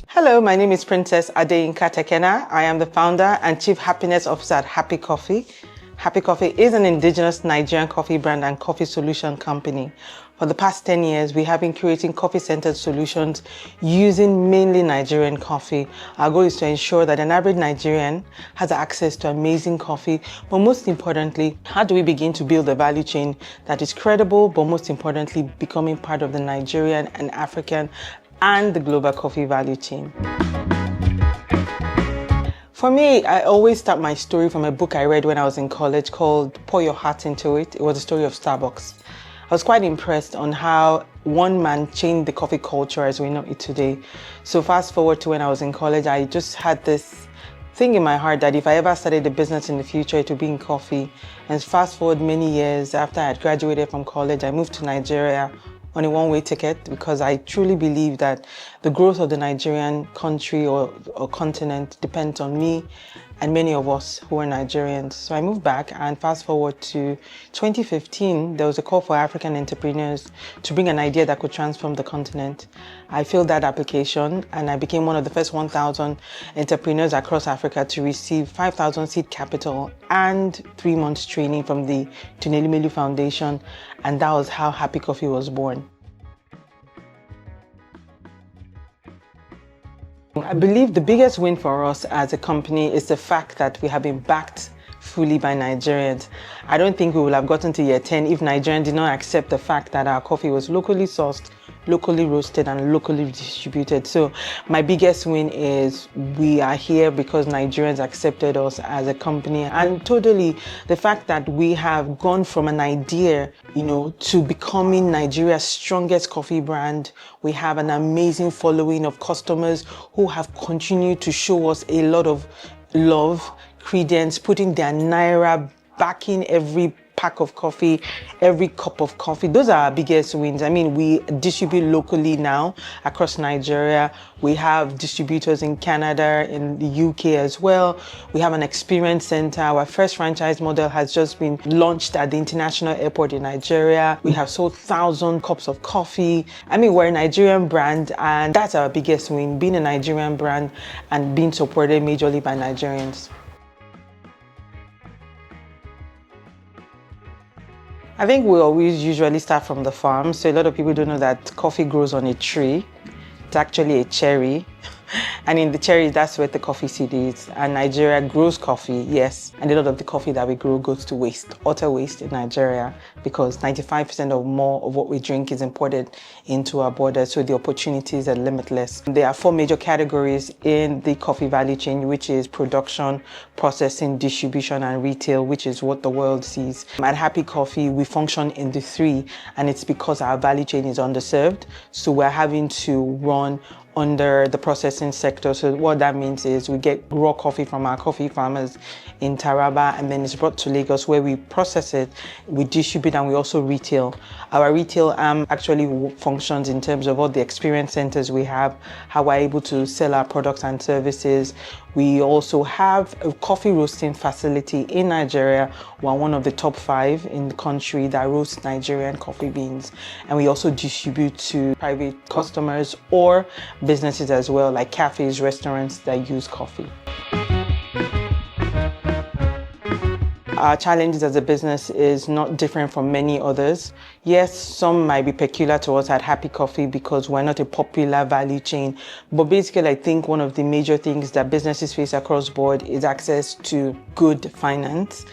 Hello, my name is Princess Adeyinka Tekena. I am the founder and Chief Happiness Officer at Happy Coffee. Happy Coffee is an indigenous Nigerian coffee brand and coffee solution company. For the past 10 years, we have been creating coffee-centered solutions using mainly Nigerian coffee. Our goal is to ensure that an average Nigerian has access to amazing coffee, but most importantly, how do we begin to build a value chain that is credible, but most importantly, becoming part of the Nigerian and African and the global coffee value chain. For me, I always start my story from a book I read when I was in college called Pour Your Heart Into It. It was the story of Starbucks. I was quite impressed on how one man changed the coffee culture as we know it today. So fast forward to when I was in college, I just had this thing in my heart that if I ever started a business in the future, it would be in coffee. And fast forward many years after I had graduated from college, I moved to Nigeria on a one-way ticket because I truly believe that the growth of the Nigerian country or continent depends on me and many of us who are Nigerians. So I moved back, and fast forward to 2015, there was a call for African entrepreneurs to bring an idea that could transform the continent. I filled that application and I became one of the first 1,000 entrepreneurs across Africa to receive 5,000 seed capital and 3 months training from the Tuneli Melu Foundation, and that was how Happy Coffee was born. I believe the biggest win for us as a company is the fact that we have been backed fully by Nigerians. I don't think we would have gotten to year 10 if Nigerians did not accept the fact that our coffee was locally sourced, locally roasted, and locally distributed. So my biggest win is we are here because Nigerians accepted us as a company, and totally the fact that we have gone from an idea, to becoming Nigeria's strongest coffee brand. We have an amazing following of customers who have continued to show us a lot of love, credence, putting their naira backing every pack of coffee, every cup of coffee. Those are our biggest wins. I mean, we distribute locally now across Nigeria. We have distributors in Canada, in the UK as well. We have an experience center. Our first franchise model has just been launched at the international airport in Nigeria. We have sold 1,000 cups of coffee. I mean, we're a Nigerian brand, and that's our biggest win, being a Nigerian brand and being supported majorly by Nigerians. I think we always usually start from the farm. So a lot of people don't know that coffee grows on a tree. It's actually a cherry. And in the cherry, that's where the coffee seed is. And Nigeria grows coffee, yes. And a lot of the coffee that we grow goes to waste, utter waste in Nigeria, because 95% or more of what we drink is imported into our borders. So the opportunities are limitless. There are 4 major categories in the coffee value chain, which is production, processing, distribution, and retail, which is what the world sees. At Happy Coffee, we function in the 3, and it's because our value chain is underserved. So we're having to run under the processing sector. So what that means is we get raw coffee from our coffee farmers in Taraba, and then it's brought to Lagos where we process it, we distribute, and we also retail. Our retail arm actually functions in terms of all the experience centers we have, how we're able to sell our products and services. We also have a coffee roasting facility in Nigeria. We're one of the top 5 in the country that roasts Nigerian coffee beans. And we also distribute to private customers or businesses as well, like cafes, restaurants that use coffee. Our challenges as a business is not different from many others. Yes, some might be peculiar to us at Happy Coffee because we're not a popular value chain. But basically, I think one of the major things that businesses face across board is access to good finance.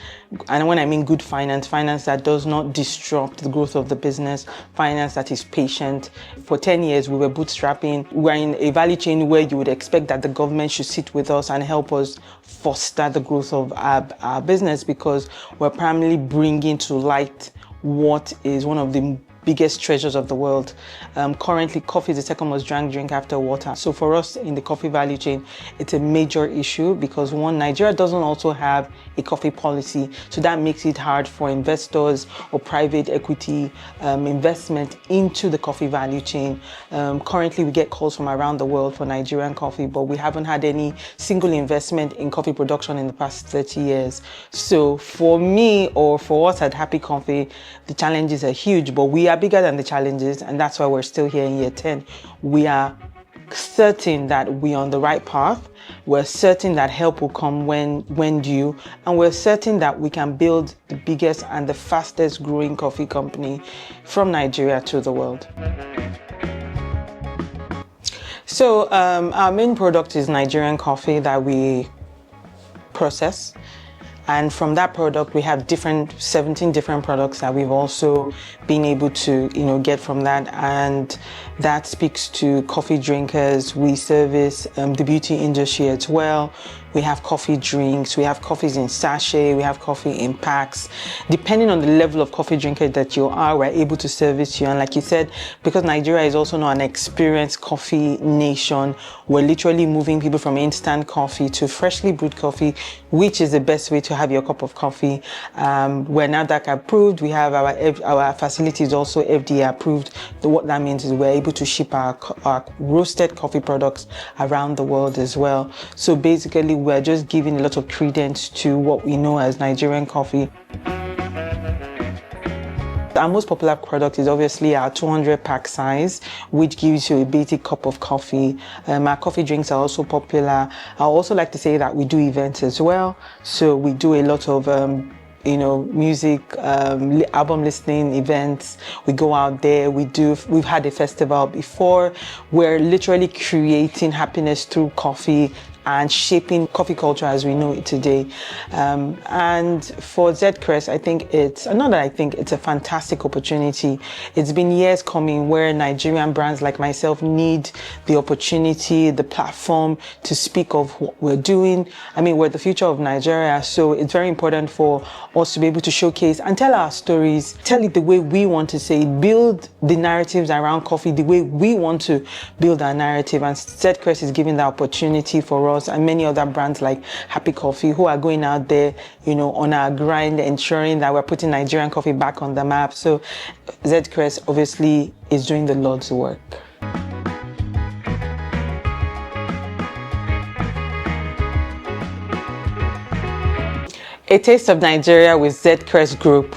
And when I mean good finance, finance that does not disrupt the growth of the business, finance that is patient. For 10 years, we were bootstrapping. We're in a value chain where you would expect that the government should sit with us and help us foster the growth of our business, because we're primarily bringing to light what is one of the biggest treasures of the world. Currently, coffee is the second most drank drink after water. So for us in the coffee value chain, it's a major issue because one, Nigeria doesn't also have a coffee policy. So that makes it hard for investors or private equity investment into the coffee value chain. Currently, we get calls from around the world for Nigerian coffee, but we haven't had any single investment in coffee production in the past 30 years. So for me, or for us at Happy Coffee, the challenges are huge, but we are bigger than the challenges, and that's why we're still here in year 10. We are certain that we're on the right path. We're certain that help will come when due, and we're certain that we can build the biggest and the fastest growing coffee company from Nigeria to the world. So our main product is Nigerian coffee that we process. And from that product, we have 17 different products that we've also been able to, get from that. And that speaks to coffee drinkers. We service the beauty industry as well. We have coffee drinks, we have coffees in sachet, we have coffee in packs. Depending on the level of coffee drinker that you are, we're able to service you. And like you said, because Nigeria is also not an experienced coffee nation, we're literally moving people from instant coffee to freshly brewed coffee, which is the best way to have your cup of coffee. We're NAFDAC approved. We have our facilities also FDA approved. What that means is we're able to ship our roasted coffee products around the world as well. So basically, we're just giving a lot of credence to what we know as Nigerian coffee. Our most popular product is obviously our 200 pack size, which gives you a basic cup of coffee. Our coffee drinks are also popular. I also like to say that we do events as well. So we do a lot of music, album listening events. We go out there, we've had a festival before. We're literally creating happiness through coffee and shaping coffee culture as we know it today. And for Zcrest, it's a fantastic opportunity. It's been years coming where Nigerian brands like myself need the opportunity, the platform to speak of what we're doing. We're the future of Nigeria, so it's very important for us to be able to showcase and tell our stories, tell it the way we want to say it, build the narratives around coffee the way we want to build our narrative. And Zcrest is giving that opportunity for us and many other brands like Happy Coffee who are going out there, on our grind, ensuring that we're putting Nigerian coffee back on the map. So Zcrest obviously is doing the Lord's work. A Taste of Nigeria with Zcrest Group.